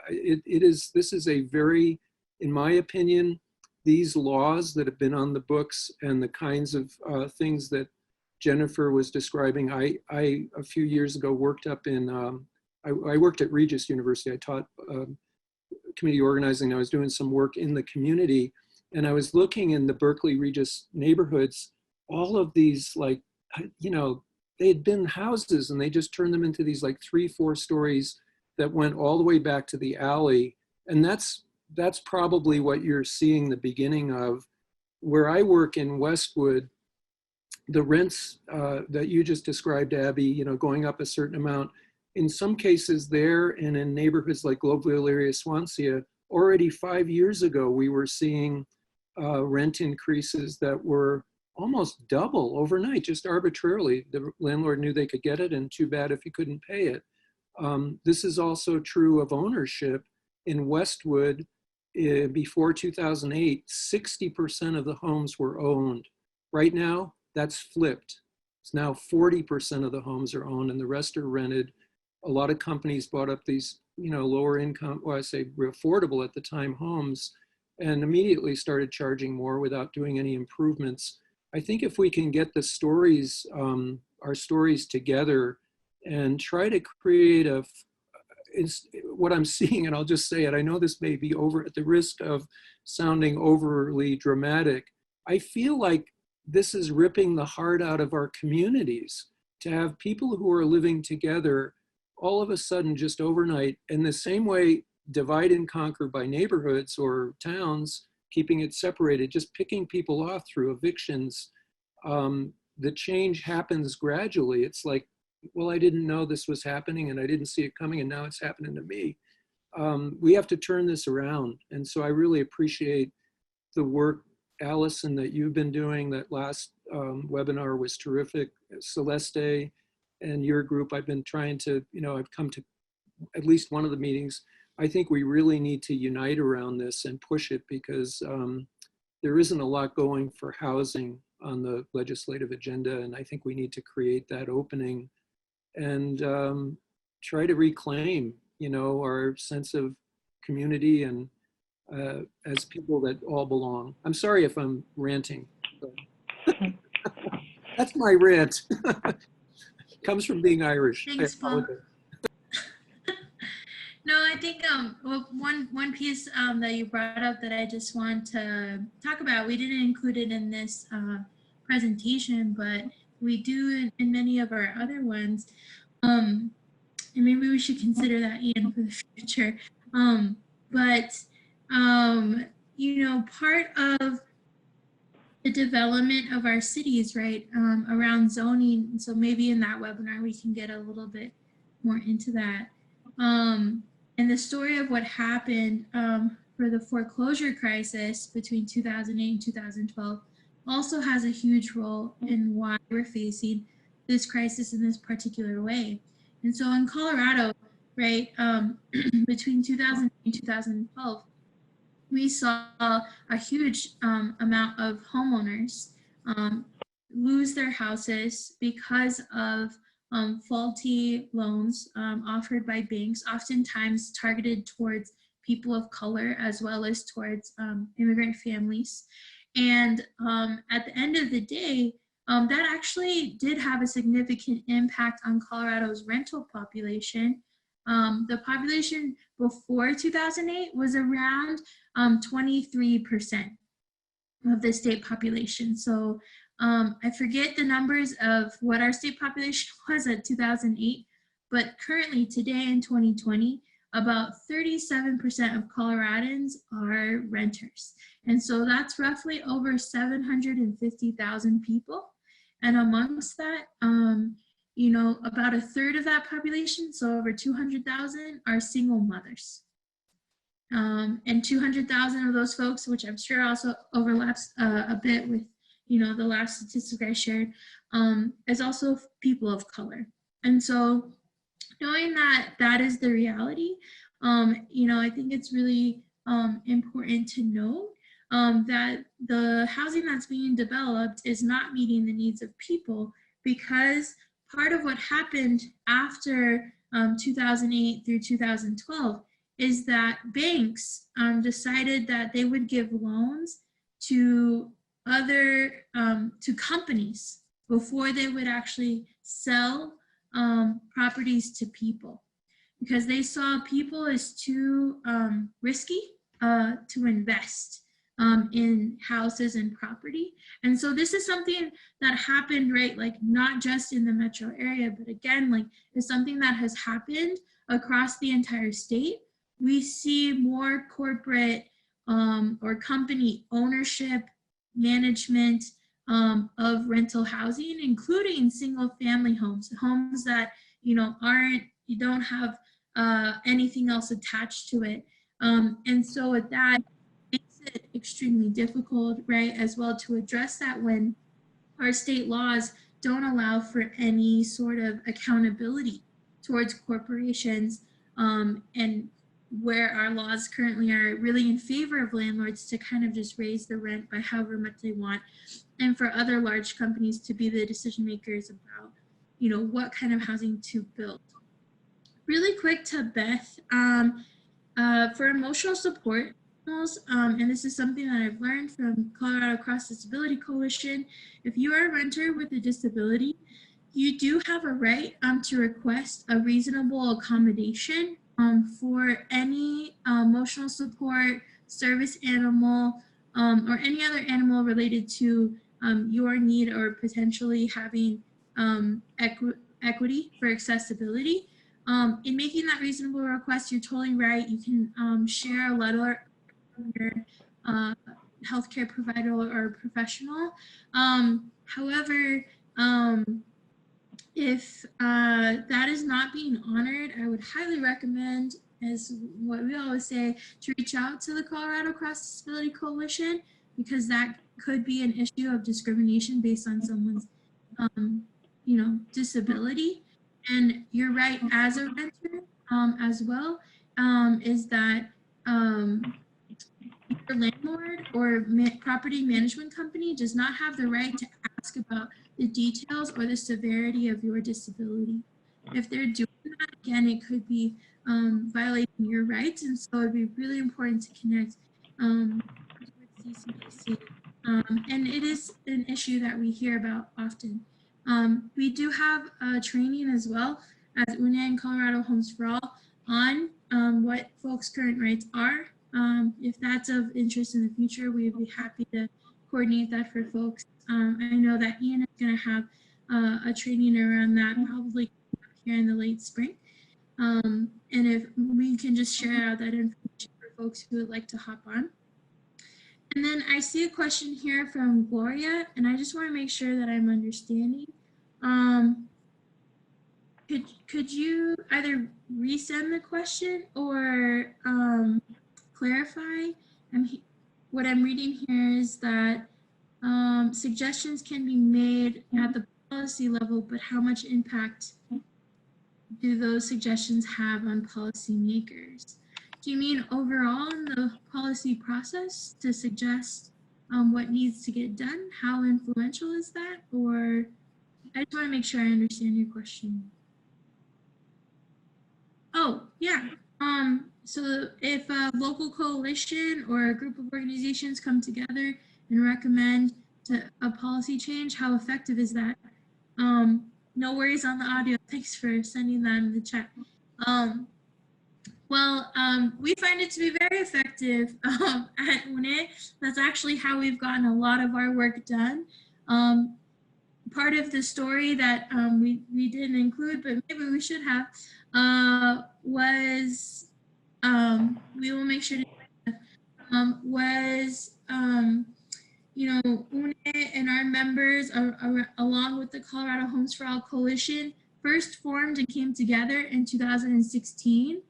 Speaker 4: This is a very, in my opinion, these laws that have been on the books and the kinds of things that Jennifer was describing. I a few years ago worked up in, I worked at Regis University. I taught community organizing. I was doing some work in the community, and I was looking in the Berkeley Regis neighborhoods, all of these they had been houses and they just turned them into these like 3-4 stories that went all the way back to the alley. And that's probably what you're seeing the beginning of. Where I work in Westwood, the rents that you just described, Abby, going up a certain amount, in some cases there and in neighborhoods like Globeville area, Swansea, already 5 years ago, we were seeing rent increases that were almost double overnight, just arbitrarily. The landlord knew they could get it, and too bad if he couldn't pay it. This is also true of ownership. In Westwood, before 2008, 60% of the homes were owned. Right now, that's flipped. It's now 40% of the homes are owned and the rest are rented. A lot of companies bought up these, lower income, well, I say affordable at the time homes, and immediately started charging more without doing any improvements. I think if we can get the stories, our stories together and try to create what I'm seeing, and I'll just say it, I know this may be at the risk of sounding overly dramatic. I feel like this is ripping the heart out of our communities to have people who are living together all of a sudden just overnight, in the same way divide and conquer by neighborhoods or towns, keeping it separated, just picking people off through evictions. The change happens gradually. It's like, well, I didn't know this was happening and I didn't see it coming and now it's happening to me. We have to turn this around. And so I really appreciate the work, Allison, that you've been doing. That last webinar was terrific. Celeste and your group, I've been trying to, I've come to at least one of the meetings. I think we really need to unite around this and push it because there isn't a lot going for housing on the legislative agenda. And I think we need to create that opening and try to reclaim, our sense of community and as people that all belong. I'm sorry if I'm ranting. That's my rant. Comes from being Irish.
Speaker 2: Thanks, Paul. No, I think well, one piece that you brought up that I just want to talk about, we didn't include it in this presentation, but we do in many of our other ones. And maybe we should consider that, Ian, for the future. Part of the development of our cities, right, around zoning. So maybe in that webinar, we can get a little bit more into that. And the story of what happened for the foreclosure crisis between 2008 and 2012 also has a huge role in why we're facing this crisis in this particular way. And so in Colorado, right, between 2008 and 2012, we saw a huge amount of homeowners lose their houses because of faulty loans offered by banks, oftentimes targeted towards people of color as well as towards immigrant families. And at the end of the day, that actually did have a significant impact on Colorado's rental population. The population before 2008 was around 23% of the state population. So I forget the numbers of what our state population was at 2008, but currently today in 2020, about 37% of Coloradans are renters. And so that's roughly over 750,000 people. And amongst that, about a third of that population, so over 200,000, are single mothers. And 200,000 of those folks, which I'm sure also overlaps a bit with, the last statistic I shared, is also people of color. And so knowing that that is the reality, I think it's really important to note that the housing that's being developed is not meeting the needs of people, because part of what happened after 2008 through 2012 is that banks decided that they would give loans to to companies before they would actually sell properties to people, because they saw people as too risky to invest in houses and property. And so this is something that happened, right? Like not just in the metro area, but again, like it's something that has happened across the entire state. We see more corporate or company ownership, management of rental housing, including single family homes, homes that, you don't have anything else attached to it. And so with that, it makes it extremely difficult, right, as well to address that when our state laws don't allow for any sort of accountability towards corporations, and where our laws currently are really in favor of landlords to kind of just raise the rent by however much they want, and for other large companies to be the decision makers about, what kind of housing to build. Really quick to Beth, for emotional support, and this is something that I've learned from Colorado Cross Disability Coalition. If you are a renter with a disability, you do have a right to request a reasonable accommodation for any emotional support, service animal, or any other animal related to your need or potentially having equity for accessibility. In making that reasonable request, you're totally right. You can share a letter from your healthcare provider or professional. However, if that is not being honored, I would highly recommend, as what we always say, to reach out to the Colorado Cross Disability Coalition, because that could be an issue of discrimination based on someone's, disability. And you're right, as a renter as well, is that your landlord or property management company does not have the right to ask about the details or the severity of your disability. If they're doing that, again, it could be violating your rights. And so it'd be really important to connect with CCDC. And it is an issue that we hear about often. We do have training as well as UNE and Colorado Homes for All on what folks' current rights are. If that's of interest in the future, we'd be happy to coordinate that for folks. I know that Ian is going to have a training around that probably here in the late spring. And if we can just share out that information for folks who would like to hop on. And then I see a question here from Gloria, and I just want to make sure that I'm understanding. Could you either resend the question or clarify? What I'm reading here is that suggestions can be made at the policy level, but how much impact do those suggestions have on policymakers? Do you mean overall in the policy process to suggest what needs to get done? How influential is that? Or I just want to make sure I understand your question. Oh, yeah. So if a local coalition or a group of organizations come together and recommend a policy change, how effective is that? No worries on the audio. Thanks for sending that in the chat. We find it to be very effective at UNE. That's actually how we've gotten a lot of our work done. Part of the story that we didn't include, but maybe we should have, was, we will make sure to, UNE and our members, along with the Colorado Homes for All Coalition, first formed and came together in 2016.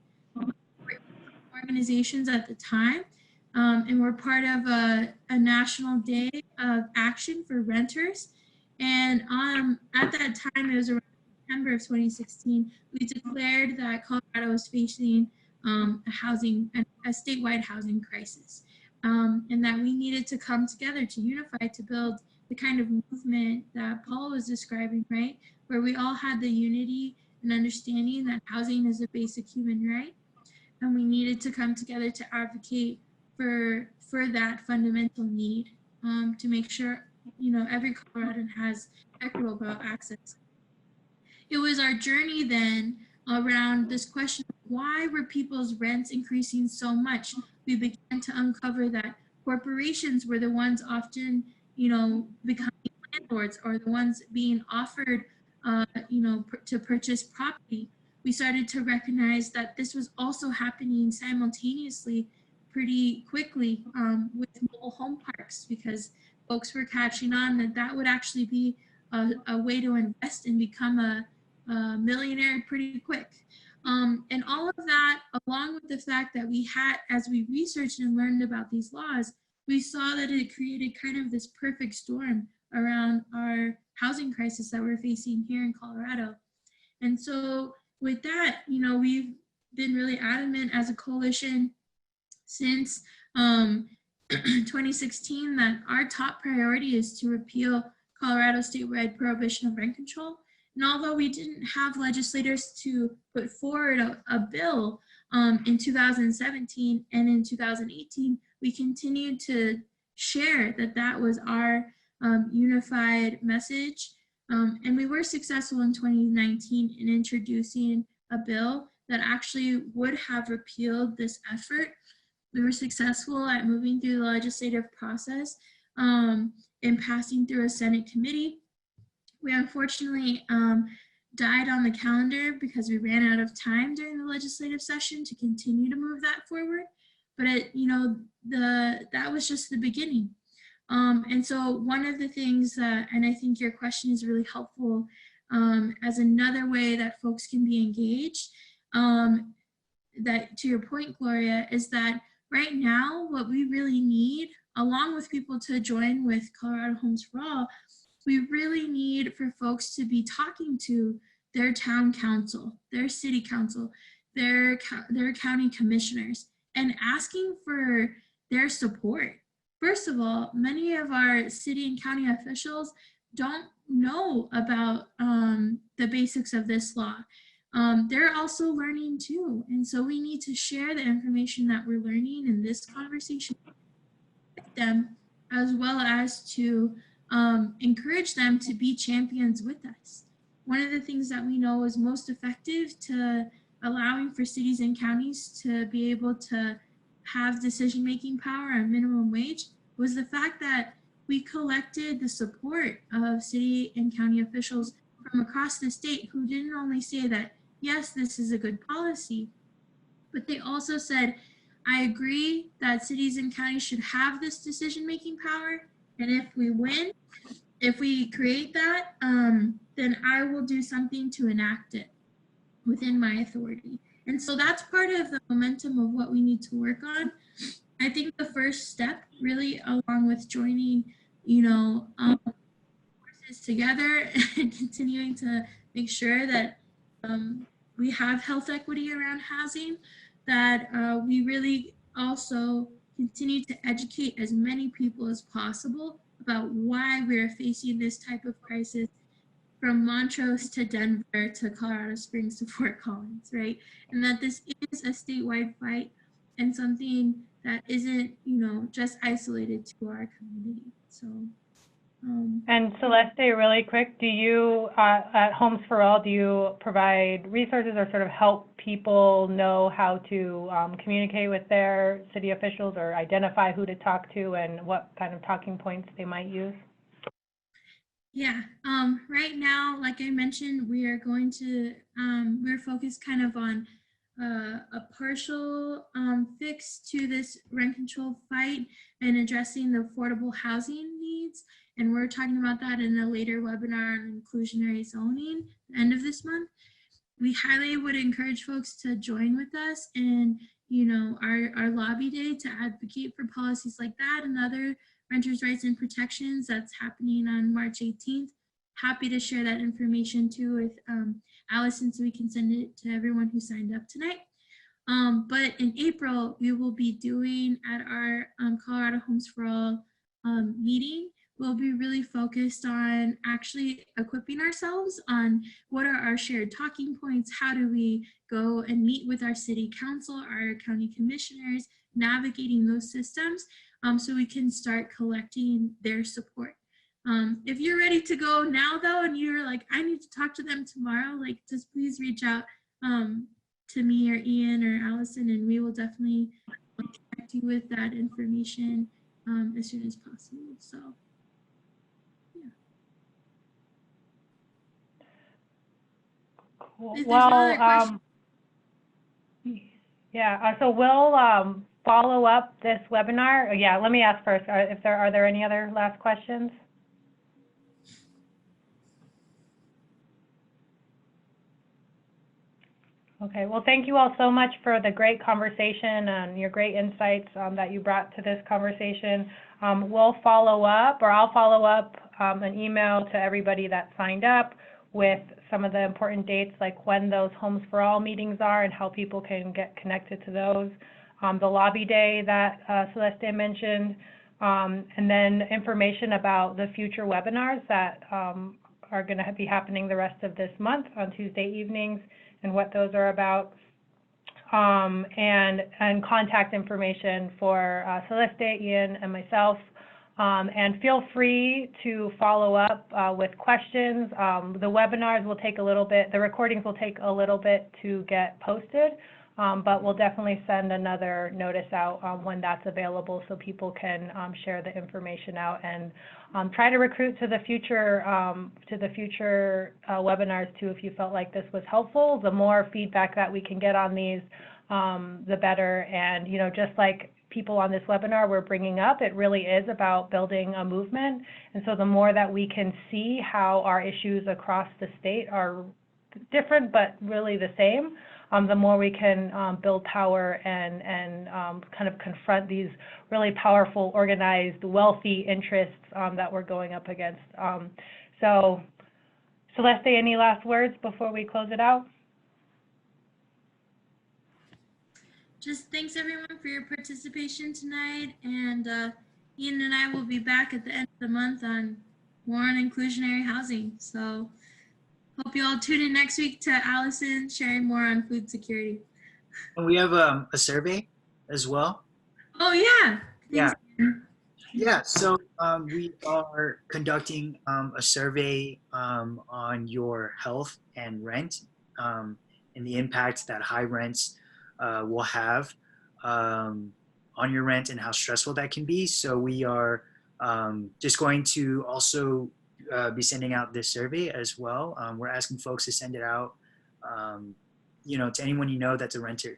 Speaker 2: Organizations at the time, and we're part of a national day of action for renters. And at that time, it was around September of 2016, we declared that Colorado was facing a statewide housing crisis, and that we needed to come together to unify to build the kind of movement that Paul was describing, right? Where we all had the unity and understanding that housing is a basic human right. And we needed to come together to advocate for that fundamental need, to make sure, every Coloradan has equitable access. It was our journey then around this question of why were people's rents increasing so much? We began to uncover that corporations were the ones often, becoming landlords or the ones being offered, to purchase property. We started to recognize that this was also happening simultaneously pretty quickly with mobile home parks, because folks were catching on that that would actually be a way to invest and become a millionaire pretty quick. And all of that, along with the fact that we had, as we researched and learned about these laws, we saw that it created kind of this perfect storm around our housing crisis that we're facing here in Colorado. And so with that, we've been really adamant as a coalition since 2016 that our top priority is to repeal Colorado's statewide prohibition of rent control. And although we didn't have legislators to put forward a bill in 2017 and in 2018, we continued to share that that was our unified message. And we were successful in 2019 in introducing a bill that actually would have repealed this effort. We were successful at moving through the legislative process and passing through a Senate committee. We unfortunately died on the calendar because we ran out of time during the legislative session to continue to move that forward. But that was just the beginning. And so one of the things that, and I think your question is really helpful as another way that folks can be engaged, that to your point, Gloria, is that right now, what we really need, along with people to join with Colorado Homes for All, we really need for folks to be talking to their town council, their city council, their county commissioners, and asking for their support. First of all, many of our city and county officials don't know about the basics of this law. They're also learning too. And so we need to share the information that we're learning in this conversation with them, as well as to encourage them to be champions with us. One of the things that we know is most effective to allowing for cities and counties to be able to have decision-making power on minimum wage was the fact that we collected the support of city and county officials from across the state who didn't only say that, yes, this is a good policy, but they also said, I agree that cities and counties should have this decision-making power. And if we win, if we create that, then I will do something to enact it within my authority. And so that's part of the momentum of what we need to work on. I think the first step, really, along with joining, forces together and continuing to make sure that we have health equity around housing, that we really also continue to educate as many people as possible about why we're facing this type of crisis, from Montrose to Denver to Colorado Springs to Fort Collins, right? And that this is a statewide fight and something that isn't, just isolated to our community. So.
Speaker 1: And Celeste, really quick, do you, at Homes for All, do you provide resources or sort of help people know how to communicate with their city officials or identify who to talk to and what kind of talking points they might use?
Speaker 2: Yeah, right now, like I mentioned, we are going to, we're focused kind of on a partial fix to this rent control fight and addressing the affordable housing needs. And we're talking about that in a later webinar on inclusionary zoning, end of this month. We highly would encourage folks to join with us in, our lobby day to advocate for policies like that and other renters' rights and protections that's happening on March 18th. Happy to share that information too with Allison so we can send it to everyone who signed up tonight. But in April, we will be doing at our Colorado Homes for All meeting, we'll be really focused on actually equipping ourselves on what are our shared talking points, how do we go and meet with our city council, our county commissioners, navigating those systems so we can start collecting their support. If you're ready to go now though, and you're like, I need to talk to them tomorrow, like just please reach out to me or Ian or Allison, and we will definitely connect you with that information as soon as possible. So, yeah.
Speaker 1: Cool.
Speaker 2: If there's no other questions.
Speaker 1: Yeah, so we'll follow up this webinar. Yeah, let me ask first, are there any other last questions? Okay, well, thank you all so much for the great conversation and your great insights that you brought to this conversation. We'll follow up, or I'll follow up an email to everybody that signed up with some of the important dates, like when those Homes for All meetings are and how people can get connected to those. The lobby day that Celeste mentioned, and then information about the future webinars that are going to be happening the rest of this month on Tuesday evenings, and what those are about, and contact information for Celeste, Ian, and myself. And feel free to follow up with questions. The webinars will take a little bit, the recordings will take a little bit to get posted, but we'll definitely send another notice out when that's available so people can share the information out and try to recruit to the future webinars too if you felt like this was helpful. The more feedback that we can get on these, the better. And, you know, just like people on this webinar we're bringing up, it really is about building a movement. And so the more that we can see how our issues across the state are different but really the same, the more we can build power and kind of confront these really powerful, organized, wealthy interests that we're going up against. So, Celeste, any last words before we close it out?
Speaker 2: Just thanks everyone for your participation tonight, and Ian and I will be back at the end of the month on more on inclusionary housing. So hope you all tune in next week to Allison sharing more on food security.
Speaker 3: And we have a survey as well.
Speaker 2: Oh yeah.
Speaker 3: Yeah.
Speaker 2: Thanks, Ian.
Speaker 3: Yeah, so we are conducting a survey on your health and rent, and the impact that high rents will have on your rent and how stressful that can be. So we are just going to also be sending out this survey as well. We're asking folks to send it out, you know, to anyone you know that's a renter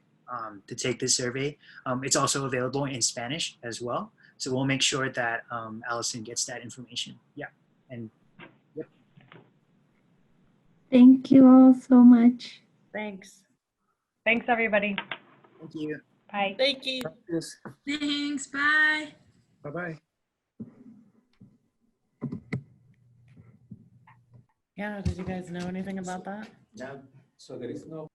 Speaker 3: to take this survey. It's also available in Spanish as well. So we'll make sure that Allison gets that information. Yeah, and yep.
Speaker 6: Thank you all so much.
Speaker 8: Thanks.
Speaker 1: Thanks, everybody.
Speaker 3: Thank you.
Speaker 1: Bye.
Speaker 5: Thank you.
Speaker 4: Yes.
Speaker 2: Thanks. Bye.
Speaker 4: Bye-bye.
Speaker 8: Yeah, did you guys know anything about that?
Speaker 7: No.
Speaker 4: So there is no